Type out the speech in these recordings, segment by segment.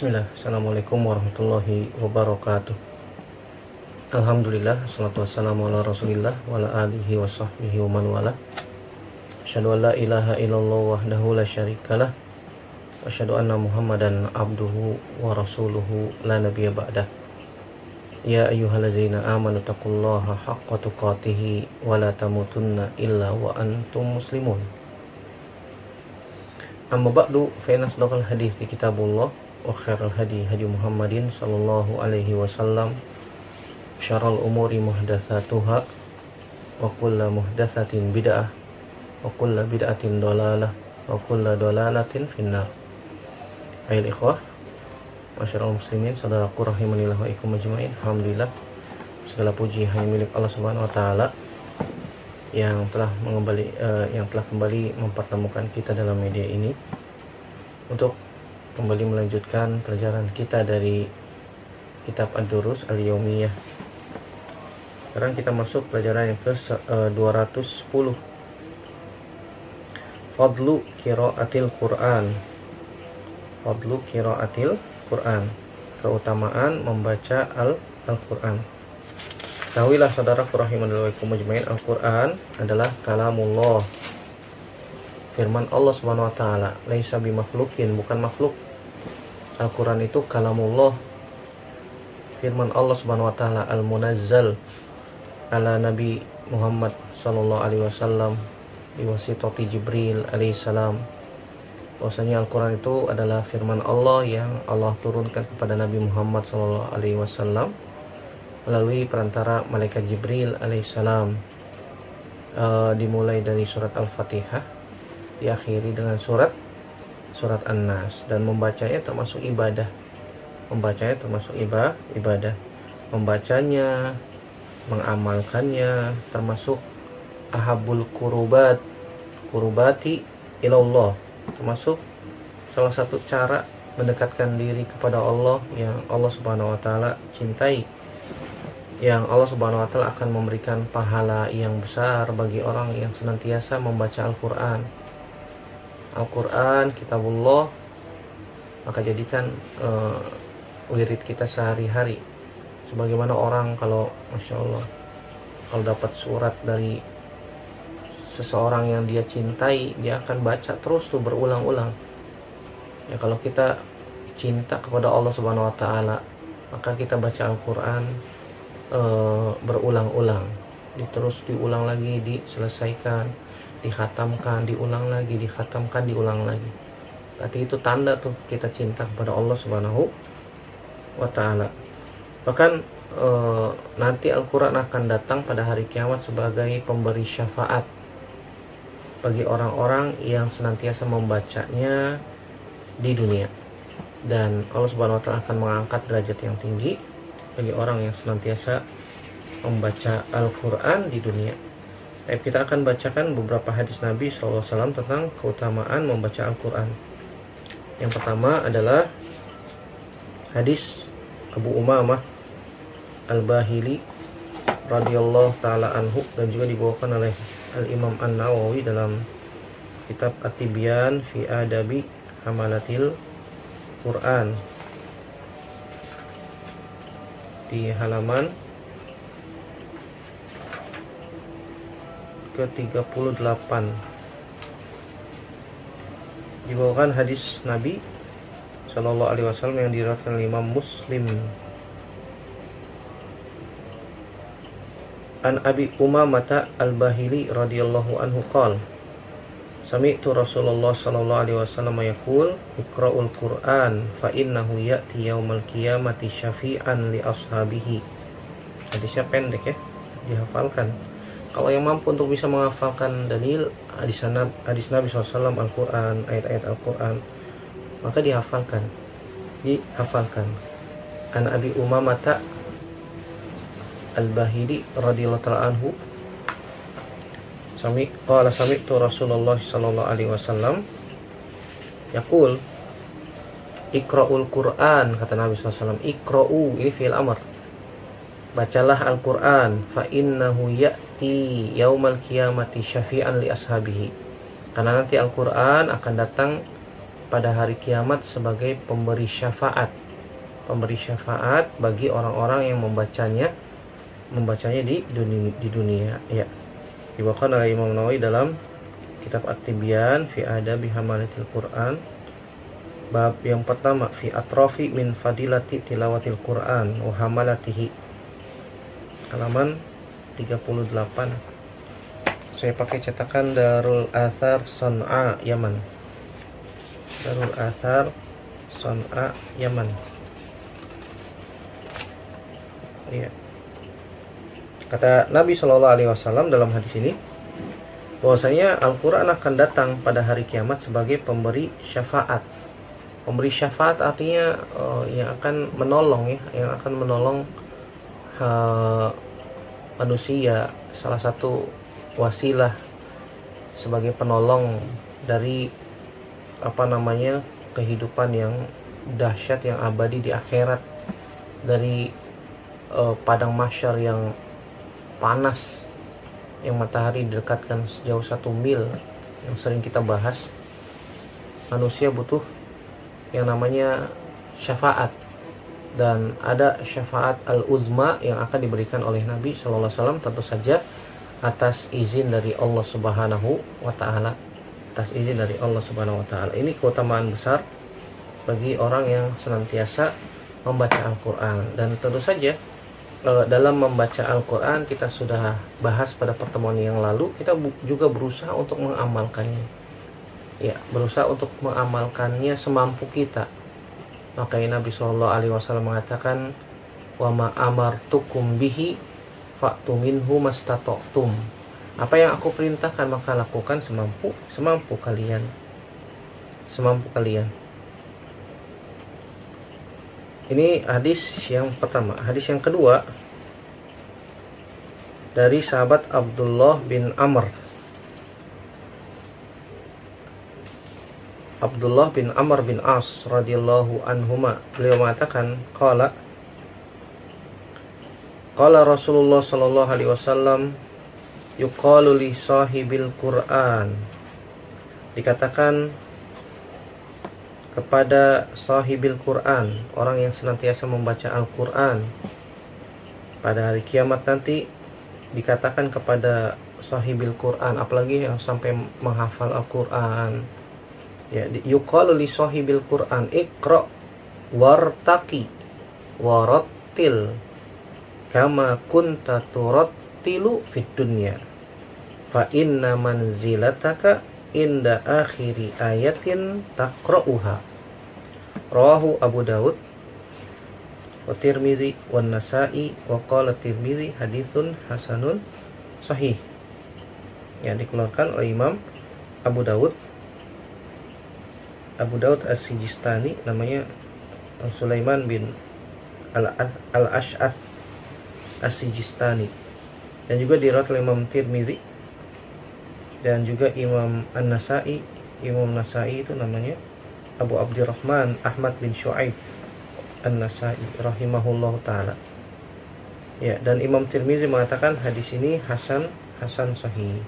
Bismillah, Assalamualaikum warahmatullahi wabarakatuh. Alhamdulillah, salatu wassalamu ala rasulillah wa ala alihi wa sahbihi wa man wala. Asyhadu an la ilaha illallah wahdahu la syarikalah wa asyhadu anna muhammadan abduhu wa rasuluhu la nabiyya ba'dah. Ya ayyuhalladzina amanu taqullaha haqqa tuqatih wa la tamutunna illa wa antum muslimun. Amma ba'du, fa inna asdaqal hadithi kitabullah wa khairal hadi hadi Muhammadin sallallahu alaihi wasallam, syarrul umuri muhdatsatuha wa kullu muhdatsatin bid'ah wa kullu bid'atin dhalalah wa kullu dhalalatin finnar. Ayol ikhwah, masyaallah muslimin, saudaraku rahimanillah wa ikum ajmain. Alhamdulillah, segala puji hanya milik Allah Subhanahu wa taala yang telah kembali mempertemukan kita dalam media ini untuk kembali melanjutkan pelajaran kita dari kitab Ad-Durus Al-Yaumiyah. Sekarang kita masuk pelajaran yang ke-210. Fadlu qiraatil Qur'an. Fadlu qiraatil Qur'an. Keutamaan membaca Al-Qur'an. Ketahuilah saudaraku rahimanillah wa ikum ajmain, Al-Qur'an adalah kalamullah, firman Allah Subhanahu wa taala, laisa bimakhluqin, bukan makhluk. Al-Qur'an itu kalamullah, firman Allah Subhanahu wa taala, al-munazzal ala Nabi Muhammad sallallahu alaihi wasallam biwasitati Jibril alaihi salam. Bahwasanya Al-Qur'an itu adalah firman Allah yang Allah turunkan kepada Nabi Muhammad sallallahu alaihi wasallam melalui perantara malaikat Jibril alaihissalam. Dimulai dari surat Al-Fatihah, diakhiri dengan surat An-Nas, dan membacanya termasuk ibadah. Ibadah. Membacanya, mengamalkannya termasuk ahabul kurubati ilallah, termasuk salah satu cara mendekatkan diri kepada Allah yang Allah Subhanahu wa taala cintai, yang Allah Subhanahu wa taala akan memberikan pahala yang besar bagi orang yang senantiasa membaca Al-Qur'an. Al-Qur'an kitabullah, maka jadikan wirid kita sehari-hari. Sebagaimana orang kalau Masya Allah, kalau dapat surat dari seseorang yang dia cintai, dia akan baca terus tuh berulang-ulang. Ya, kalau kita cinta kepada Allah Subhanahu wa taala, maka kita baca Al-Qur'an berulang-ulang, terus diulang lagi, diselesaikan, dikhatamkan, diulang lagi, dikhatamkan, diulang lagi. Berarti itu tanda tuh kita cinta kepada Allah Subhanahu wa taala. Bahkan nanti Al-Qur'an akan datang pada hari kiamat sebagai pemberi syafaat bagi orang-orang yang senantiasa membacanya di dunia, dan Allah Subhanahu wa taala akan mengangkat derajat yang tinggi bagi orang yang senantiasa membaca Al-Quran di dunia. Kita akan bacakan beberapa hadis Nabi SAW tentang keutamaan membaca Al-Quran. Yang pertama adalah hadis Abu Umamah Al-Bahili radhiyallahu ta'ala anhu, dan juga dibawakan oleh Al-Imam An-Nawawi dalam kitab At-Tibyan fi Adabi Hamalatil Quran di halaman ke-38. Dibawakan hadis Nabi sallallahu alaihi wasallam yang diriwayatkan oleh Imam Muslim. An Abi Umamah Al-Bahili radhiyallahu anhu qala, sami'tu Rasulullah sallallahu alaihi wasallam yaqul, iqra'ul Qur'an fa innahu ya'ti yaumal qiyamati syafi'an li ashabihi. Hadisnya pendek ya, dihafalkan. Kalau yang mampu untuk bisa menghafalkan dalil hadis Nabi SAW, Al-Quran, ayat-ayat Al-Quran, maka dihafalkan. An Abi Umamah Al-Bahili radhiyallahu ta'ala anhu sami'tu Rasulullah sallallahu alaihi wasallam yaqul, iqra'ul Qur'an, kata Nabi SAW. Iqra'u, ini fi'il amr, bacalah Al-Quran, fa innahu ya'ti yaumal qiyamati syafi'an li ashabihi, karena nanti Al-Quran akan datang pada hari kiamat sebagai pemberi syafaat bagi orang-orang yang membacanya di dunia ya. Dibawakan oleh Imam Nawawi dalam kitab At-Tibyan fi Adabi Hamalatil Quran, bab yang pertama fi atrofi min fadilati tilawatil Quran wa hamalatihi, halaman 38. Saya pakai cetakan Darul Athar San'a Yaman. Darul Athar San'a Yaman. Iya. Kata Nabi Shallallahu Alaihi Wasallam dalam hadis ini, bahwasanya Al-Quran akan datang pada hari kiamat sebagai pemberi syafaat. Pemberi syafaat artinya yang akan menolong ya, yang akan menolong manusia, salah satu wasilah sebagai penolong dari kehidupan yang dahsyat, yang abadi di akhirat, dari padang mahsyar yang panas, yang matahari didekatkan sejauh 1 mil, yang sering kita bahas. Manusia butuh yang namanya syafaat, dan ada syafaat al-uzma yang akan diberikan oleh Nabi Sallallahu Alaihi Wasallam, tentu saja atas izin dari Allah Subhanahu wa Ta'ala. Ini keutamaan besar bagi orang yang senantiasa membaca Al-Quran. Dan tentu saja dalam membaca Al-Quran, kita sudah bahas pada pertemuan yang lalu, kita juga berusaha untuk mengamalkannya. Ya, berusaha untuk mengamalkannya semampu kita. Makanya Nabi Shallallahu Alaihi Wasallam mengatakan, wa ma amartukum bihi fa'tu minhu mastata'tum. Apa yang aku perintahkan maka lakukan semampu kalian. Ini hadis yang pertama. Hadis yang kedua dari sahabat Abdullah bin Amr bin As radhiyallahu anhuma. Beliau mengatakan, qala Rasulullah sallallahu alaihi wasallam, yuqalu li sahibil Qur'an. Dikatakan kepada sahibil Quran, orang yang senantiasa membaca Al-Quran, pada hari kiamat nanti dikatakan kepada sahibil Quran, apalagi yang sampai menghafal Al-Quran ya, yuqalu li sahibil Quran, iqra wartaqi warattil kama kunta turattilu fid dunya fa inna manzilataka inda akhiri ayatin taqra'uha. Rawahu Abu Daud wa Tirmidzi wa Nasa'i wa qala Tirmidzi haditsun hasanun sahih. Yang dikeluarkan oleh Imam Abu Daud As-Sijistani, namanya Sulaiman bin Al-Ash'ath As-Sijistani, dan juga diriwayatkan oleh Imam Tirmidzi dan juga Imam An-Nasa'i. Imam Nasa'i itu namanya Abu Abdurrahman Ahmad bin Shu'aib An-Nasa'i rahimahullahu ta'ala ya. Dan Imam Tirmidzi mengatakan hadis ini hasan sahih.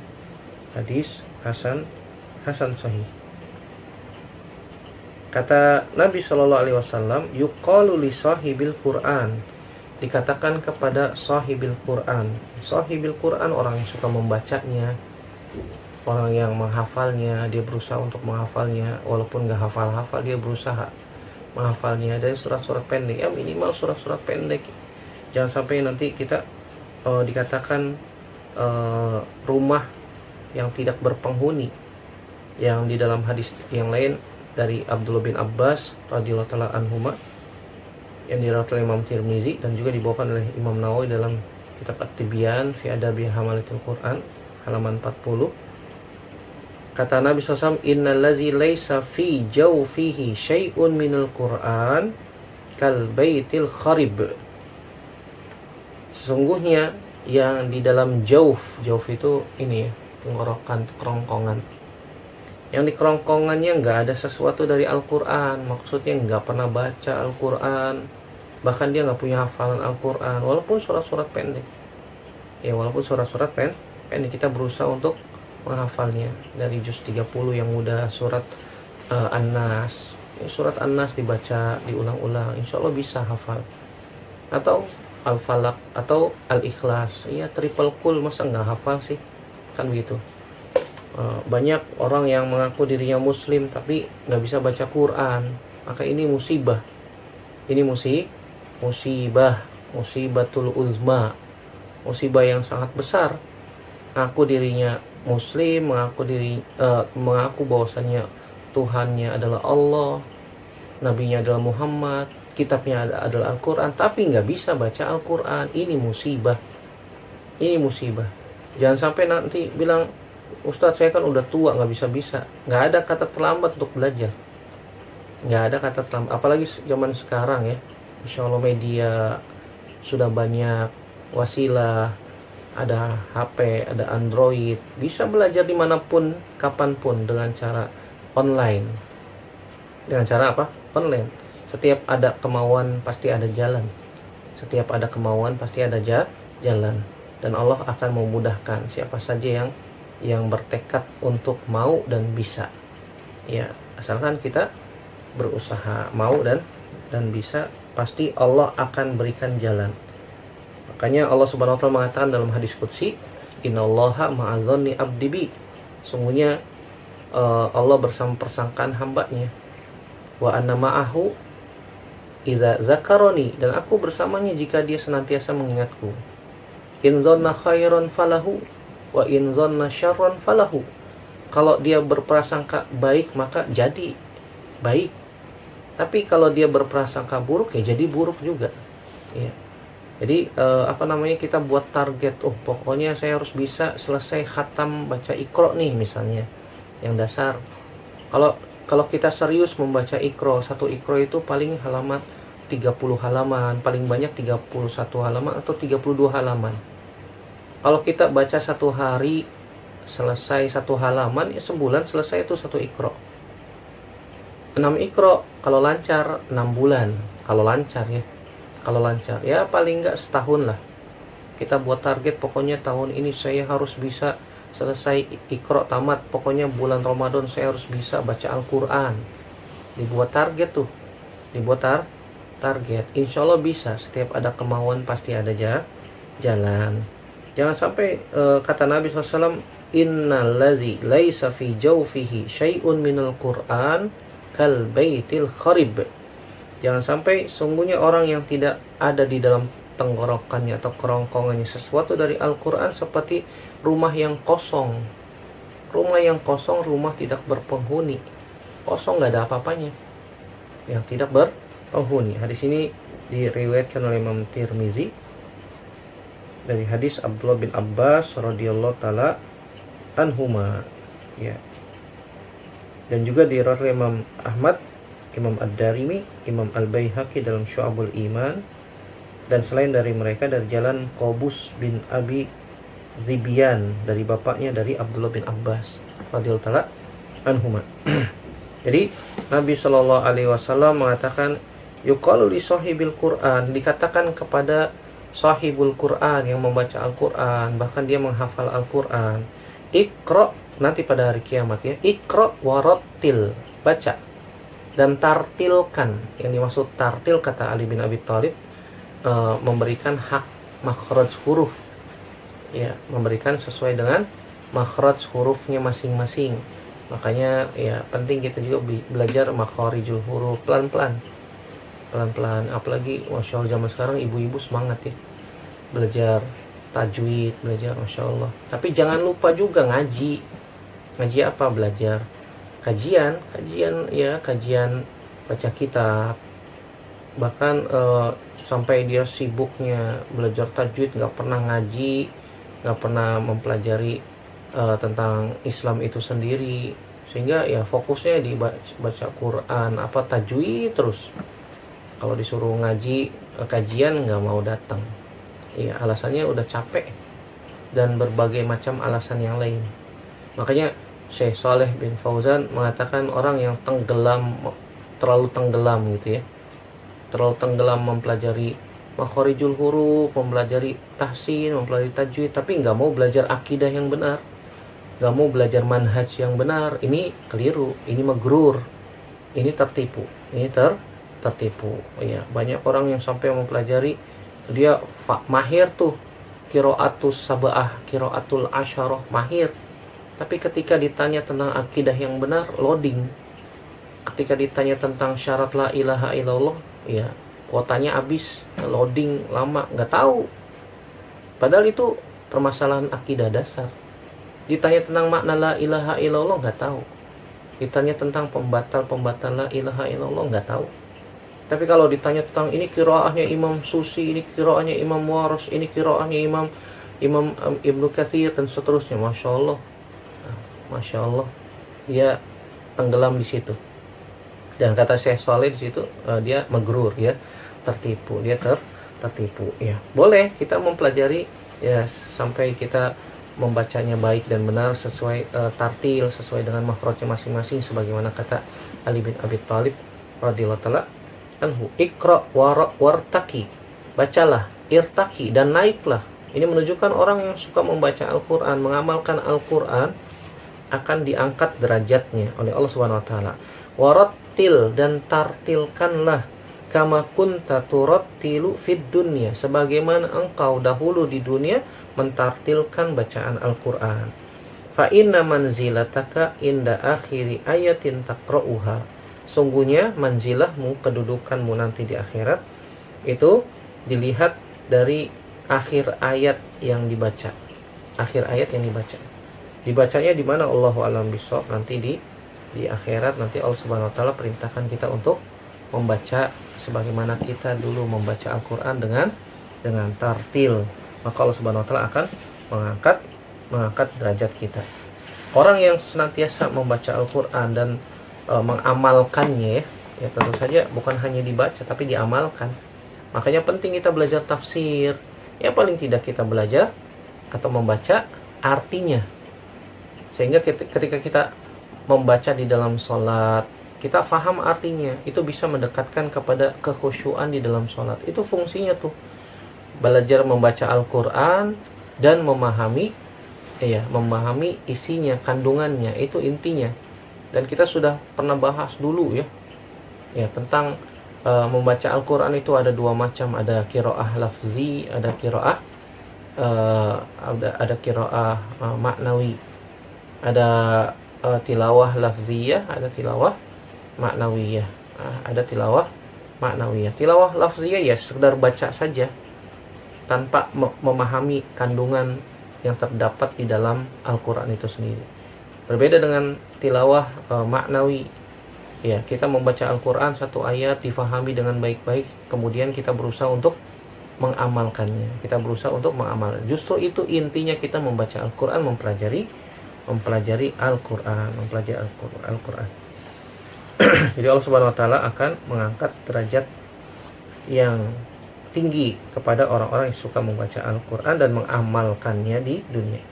Hadis hasan sahih. Kata Nabi Shallallahu Alaihi Wasallam, yuqalu li sahibil Quran, dikatakan kepada sahibil Quran. Sahibil Quran orang yang suka membacanya, orang yang menghafalnya, dia berusaha untuk menghafalnya, walaupun gak hafal-hafal dia berusaha menghafalnya dari surat-surat pendek, ya minimal surat-surat pendek. Jangan sampai nanti kita dikatakan rumah yang tidak berpenghuni, yang di dalam hadis yang lain dari Abdullah bin Abbas radhiyallahu ta'ala anhuma, yang diriwayatkan oleh Imam Tirmidzi dan juga dibawakan oleh Imam Nawawi dalam kitab At-Tibyan fi Adabi Hamalatil Quran, halaman 40. Kata Nabi SAW, innal ladzi laisa fi jawfihi syai'un minal Qur'an kal baitil kharib. Sesungguhnya yang di dalam jauf itu ini ya, tenggorokan, kerongkongan. Yang di kerongkongannya nggak ada sesuatu dari Al-Quran, maksudnya nggak pernah baca Al-Quran, bahkan dia nggak punya hafalan Al-Quran, walaupun surat-surat pendek. Ya, walaupun surat-surat pendek, kita berusaha untuk menghafalnya dari juz 30 yang mudah, surat An-Nas. Surat An-Nas dibaca diulang-ulang, insya Allah bisa hafal. Atau Al-Falaq atau Al-Ikhlas. Ya triple cool, masa nggak hafal sih? Kan begitu. Banyak orang yang mengaku dirinya muslim tapi nggak bisa baca Quran, maka ini musibah. Ini musibatul uzma, musibah yang sangat besar. Mengaku dirinya muslim, mengaku bahwasanya Tuhannya adalah Allah, nabinya adalah Muhammad, kitabnya adalah Al-Quran, tapi nggak bisa baca Al-Quran. Ini musibah. Jangan sampai nanti bilang, Ustadz saya kan udah tua nggak bisa. Nggak ada kata terlambat untuk belajar. Nggak ada kata terlambat. Apalagi zaman sekarang ya, Insya Allah media sudah banyak, wasilah, ada HP, ada Android, bisa belajar dimanapun, kapanpun dengan cara online. Dengan cara apa? Online. Setiap ada kemauan pasti ada jalan. Jalan. Dan Allah akan memudahkan siapa saja yang bertekad untuk mau dan bisa. Ya, asalkan kita berusaha mau dan bisa, pasti Allah akan berikan jalan. Makanya Allah Subhanahu wa taala mengatakan dalam hadis qudsi, "Innallaha ma'adzanni abdi bi." Sungguhnya Allah bersama persangkaan hambanya. Wa anna ma'ahu idza zakaroni, dan aku bersamanya jika dia senantiasa mengingatku. In dhanna khairan falahu wa in dhanna syarran falahu. Kalau dia berprasangka baik maka jadi baik. Tapi kalau dia berprasangka buruk ya jadi buruk juga. Ya. Jadi kita buat target, pokoknya saya harus bisa selesai khatam baca Iqra nih misalnya, yang dasar. Kalau kita serius membaca Iqra, satu Iqra itu paling halaman 30 halaman, paling banyak 31 halaman atau 32 halaman. Kalau kita baca satu hari selesai satu halaman, ya sebulan selesai itu satu Iqra. 6 Iqra kalau lancar 6 bulan, kalau lancar ya paling enggak setahun lah. Kita buat target, pokoknya tahun ini saya harus bisa selesai Iqra tamat, pokoknya bulan Ramadan saya harus bisa baca Al-Quran. Dibuat target tuh, target, insya Allah bisa. Setiap ada kemauan pasti ada jalan. Jangan sampai kata Nabi SAW, innal ladzi laisa fi jawfihi syai'un minal Qur'an kal baitil kharib. Jangan sampai sungguhnya orang yang tidak ada di dalam tenggorokannya atau kerongkongannya sesuatu dari Al-Quran seperti rumah yang kosong. Rumah tidak berpenghuni. Kosong, nggak ada apa-apanya. Yang tidak berpenghuni. Hadis ini diriwayatkan oleh Imam Tirmizi dari hadis Abdullah bin Abbas radhiyallahu taala anhuma, ya. Dan juga diriwayatkan Imam Ahmad, Imam Ad-Darimi, Imam Al-Baihaqi dalam Syu'abul Iman, dan selain dari mereka dari jalan Qabus bin Abi Zibian dari bapaknya dari Abdullah bin Abbas radhiyallahu taala anhuma. Jadi Nabi Shallallahu alaihi wasallam mengatakan, yuqalu li sahibil Quran, dikatakan kepada sahibul Quran yang membaca Al-Quran, bahkan dia menghafal Al-Quran, Iqra, nanti pada hari kiamat ya, Iqra warattil, baca dan tartilkan. Yang dimaksud tartil, kata Ali bin Abi Thalib, memberikan hak makhraj huruf, ya, memberikan sesuai dengan makhraj hurufnya masing-masing. Makanya ya penting kita juga belajar makharijul huruf pelan-pelan, apalagi Masya Allah zaman sekarang ibu-ibu semangat ya belajar tajwid, Masya Allah. Tapi jangan lupa juga ngaji apa? Belajar kajian baca kitab. Bahkan sampai dia sibuknya belajar tajwid, nggak pernah ngaji, nggak pernah mempelajari tentang Islam itu sendiri, sehingga ya fokusnya di baca Quran tajwid terus. Kalau disuruh ngaji kajian nggak mau datang, ya alasannya udah capek dan berbagai macam alasan yang lain. Makanya Syekh Saleh bin Fauzan mengatakan orang yang terlalu tenggelam gitu ya, terlalu tenggelam mempelajari makharijul huruf, mempelajari tahsin, mempelajari tajwid, tapi nggak mau belajar akidah yang benar, nggak mau belajar manhaj yang benar. Ini keliru, ini magrur. ini tertipu, ini tertipu. Ya, banyak orang yang sampai mempelajari, dia mahir tuh qiraatus sab'ah, qiraatul asyarah, mahir. Tapi ketika ditanya tentang akidah yang benar, loading. Ketika ditanya tentang syarat la ilaha illallah, ya kuotanya habis, loading lama, nggak tahu. Padahal itu permasalahan akidah dasar. Ditanya tentang makna la ilaha illallah, nggak tahu. Ditanya tentang pembatal la ilaha illallah, nggak tahu. Tapi kalau ditanya tentang ini qiraahnya Imam Susi, ini qiraahnya Imam Waras, ini qiraahnya Imam Ibnu Katsir dan seterusnya, Masya Allah, dia tenggelam di situ. Dan kata Syekh Saleh di situ, dia magrur, ya, tertipu, dia tertipu. Ya, boleh kita mempelajari, ya, sampai kita membacanya baik dan benar sesuai tartil, sesuai dengan makhrajnya masing-masing, sebagaimana kata Ali bin Abi Thalib radhiyallahu taala anhu, Iqra wartaki, bacalah, irtaki, dan naiklah. Ini menunjukkan orang yang suka membaca Al-Quran, mengamalkan Al-Quran, akan diangkat derajatnya oleh Allah Subhanahu wa taala. Warattil, dan tartilkanlah, kama kunta turattilu fid dunya, sebagaimana engkau dahulu di dunia mentartilkan bacaan Al-Quran. Fa inna manzilataka inda akhiri ayatin taqra'uha, sungguhnya manzilahmu, kedudukanmu nanti di akhirat itu dilihat dari akhir ayat yang dibaca. Akhir ayat yang dibaca. Dibacanya di mana? Allahu a'lam bishawab. Nanti di akhirat, nanti Allah Subhanahu wa taala perintahkan kita untuk membaca sebagaimana kita dulu membaca Al-Qur'an dengan tartil. Maka Allah Subhanahu wa taala akan mengangkat derajat kita. Orang yang senantiasa membaca Al-Qur'an dan mengamalkannya, ya tentu saja bukan hanya dibaca tapi diamalkan. Makanya penting kita belajar tafsir. Ya paling tidak kita belajar atau membaca artinya. Sehingga ketika kita membaca di dalam sholat, kita faham artinya. Itu bisa mendekatkan kepada kekhusyuan di dalam sholat. Itu fungsinya tuh. Belajar membaca Al-Quran dan memahami isinya, kandungannya. Itu intinya. Dan kita sudah pernah bahas dulu ya tentang membaca Al-Quran itu ada dua macam. Ada qiraah lafzi, ada qiraah maknawi. Ada tilawah lafziyah, ada tilawah maknawiyah. Ada tilawah maknawiyah. Tilawah lafziyah ya sekedar baca saja tanpa memahami kandungan yang terdapat di dalam Al-Quran itu sendiri. Berbeda dengan tilawah maknawi. Ya, kita membaca Al-Quran satu ayat difahami dengan baik-baik, kemudian kita berusaha untuk mengamalkannya. Kita berusaha untuk mengamalkan. Justru itu intinya kita membaca Al-Quran, mempelajari Al-Quran, Al-Quran. Jadi Allah Subhanahu wa taala akan mengangkat derajat yang tinggi kepada orang-orang yang suka membaca Al-Quran dan mengamalkannya di dunia.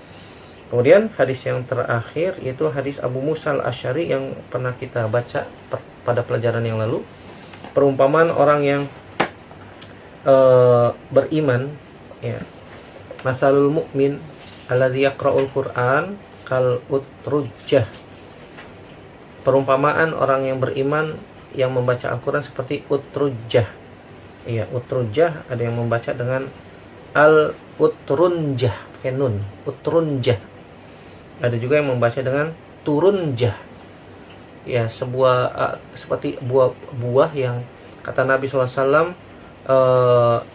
Kemudian hadis yang terakhir yaitu hadis Abu Musa al-Asy'ari yang pernah kita baca pada pelajaran yang lalu. Perumpamaan orang yang beriman, ya. Masalul mu'min alladzi yaqra'ul Qur'an kal utrujjah. Perumpamaan orang yang beriman yang membaca Al-Quran seperti utrujjah. Iya, utrujjah ada yang membaca dengan al-utrunjah, pakai nun, utrunjah. Ada juga yang membaca dengan turunjah. Ya, seperti buah yang kata Nabi SAW,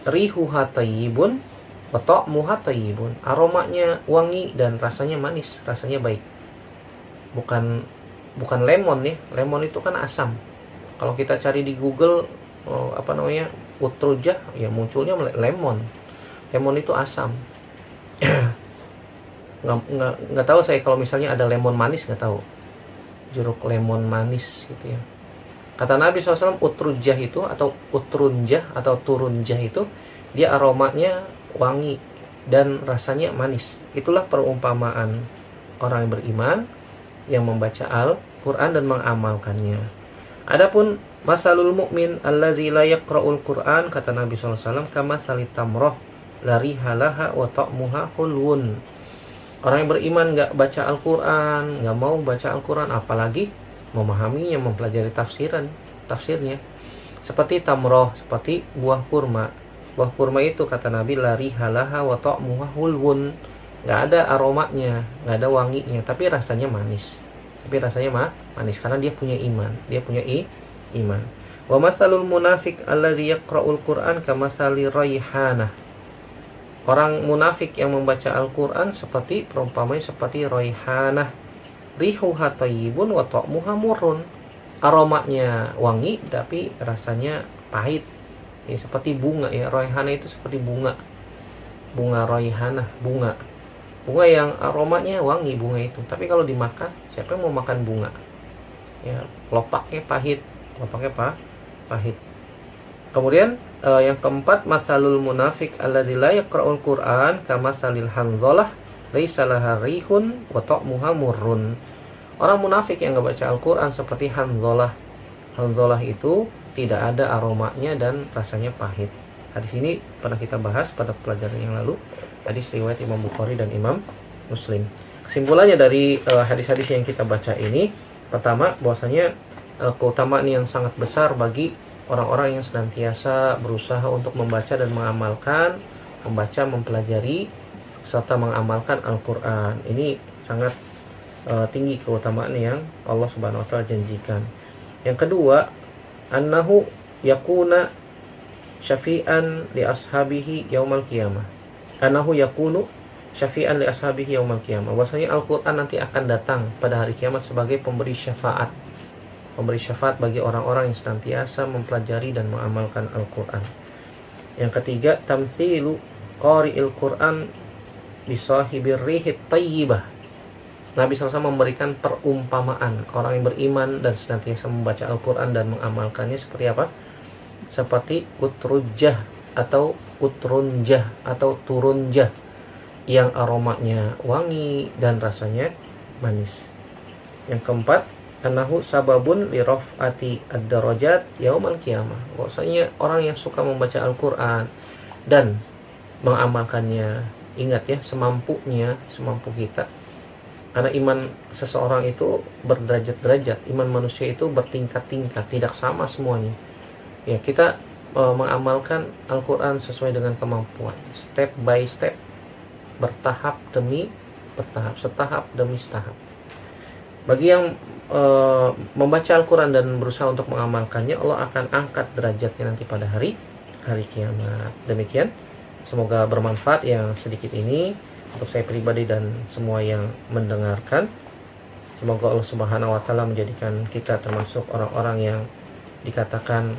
rihuha tayyibun wa ta'muha tayyibun. Aromanya wangi dan rasanya manis, rasanya baik. Bukan lemon ya. Lemon itu kan asam. Kalau kita cari di Google utrujah, ya munculnya lemon. Lemon itu asam. nggak tahu saya kalau misalnya ada lemon manis, nggak tahu. Jeruk lemon manis gitu ya. Kata Nabi SAW, utrujah itu atau utrunjah atau turunjah itu dia aromanya wangi dan rasanya manis. Itulah perumpamaan orang yang beriman yang membaca Al-Quran dan mengamalkannya. Adapun masalul mu'min allazi la yaqra'ul Qur'an, kata Nabi SAW, kama salit tamroh lari halaha wa ta'muha hulwun. Orang yang beriman gak baca Al-Quran, gak mau baca Al-Quran, apalagi memahaminya, mempelajari tafsirnya. Seperti tamroh, seperti buah kurma. Buah kurma itu kata Nabi la rihalaha wa ta'muha hulwun. Nggak ada aromanya, nggak ada wanginya, tapi rasanya manis. Manis karena dia punya iman, iman. Wa masalul munafik allazi yaqra'ul Qur'an kamasali raihanah. Orang munafik yang membaca Al-Qur'an perumpamanya seperti raihanah. Rihuha thayyibun wa ta'muha murrun. Aromanya wangi tapi rasanya pahit. Ya, seperti bunga ya, raihanah itu seperti bunga. Bunga raihanah, bunga yang aromanya wangi, bunga itu. Tapi kalau dimakan, siapa yang mau makan bunga? Ya, lopaknya pahit. Kemudian yang keempat, masalul munafik allazi la yaqra'ul Qur'an kamasalil hanzalah laisa laha rihun wa ta'muha murrun. Orang munafik yang enggak baca Al-Qur'an seperti hanzalah. Hanzalah itu tidak ada aromanya dan rasanya pahit. Hadis ini pernah kita bahas pada pelajaran yang lalu. Hadis riwayat Imam Bukhari dan Imam Muslim. Kesimpulannya dari hadis-hadis yang kita baca ini, pertama bahwasanya keutamaan yang sangat besar bagi orang-orang yang senantiasa berusaha untuk membaca dan mengamalkan, membaca, mempelajari serta mengamalkan Al-Qur'an. Ini sangat tinggi keutamaan yang Allah Subhanahu wa taala janjikan. Yang kedua, annahu yakuna syafi'an li ashabihi yaumal qiyamah. Annahu yakunu syafi'an li ashabihi yaumal qiyamah. Bahwasanya Al-Qur'an nanti akan datang pada hari kiamat sebagai pemberi syafaat. Pemberi syafaat bagi orang-orang yang senantiasa mempelajari dan mengamalkan Al-Qur'an. Yang ketiga, tamtsilu qari'il Qur'an bi sahibir rihit thayyibah. Nabi SAW memberikan perumpamaan orang yang beriman dan senantiasa membaca Al-Qur'an dan mengamalkannya seperti apa? Seperti utrujah atau utrunjah atau turunjah yang aromanya wangi dan rasanya manis. Yang keempat, annahu sababun li raf'ati ad-darajat yaumal qiyamah. Maksudnya orang yang suka membaca Al-Qur'an dan mengamalkannya, ingat ya, semampu kita. Karena iman seseorang itu berderajat-derajat, iman manusia itu bertingkat-tingkat, tidak sama semuanya. Ya, kita mengamalkan Al-Quran sesuai dengan kemampuan, step by step, bertahap demi bertahap, setahap demi setahap. Bagi yang membaca Al-Quran dan berusaha untuk mengamalkannya, Allah akan angkat derajatnya nanti pada hari kiamat. Demikian, semoga bermanfaat yang sedikit ini untuk saya pribadi dan semua yang mendengarkan. Semoga Allah Subhanahu wa taala menjadikan kita termasuk orang-orang yang dikatakan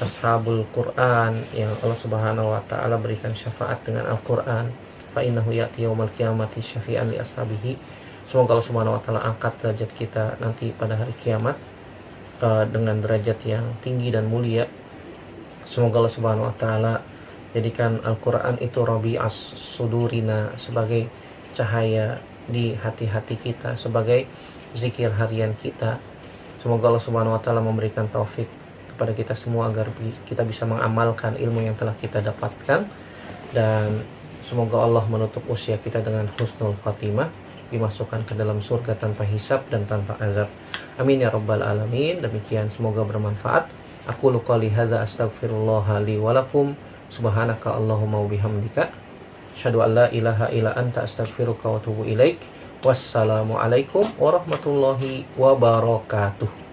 ashabul Quran, yang Allah Subhanahu wa taala berikan syafaat dengan Al-Quran. Fa innahu ya'ti yaumal qiyamati syafi'an li ashabihi. Semoga Allah Subhanahu wa taala angkat derajat kita nanti pada hari kiamat dengan derajat yang tinggi dan mulia. Semoga Allah Subhanahu wa taala jadikan Al-Quran itu rabi'as sudurina, sebagai cahaya di hati-hati kita, sebagai zikir harian kita. Semoga Allah Subhanahu wa taala memberikan taufik kepada kita semua agar kita bisa mengamalkan ilmu yang telah kita dapatkan, dan semoga Allah menutup usia kita dengan husnul khatimah, dimasukkan ke dalam surga tanpa hisab dan tanpa azab. Amin ya rabbal alamin. Demikian, semoga bermanfaat. Aku qouli hadza astaghfirullah li wa lakum. Subhanaka Allahumma wa bihamdika asyhadu an la ilaha illa anta astaghfiruka wa atubu ilaik. Wassalamu alaikum warahmatullahi wabarakatuh.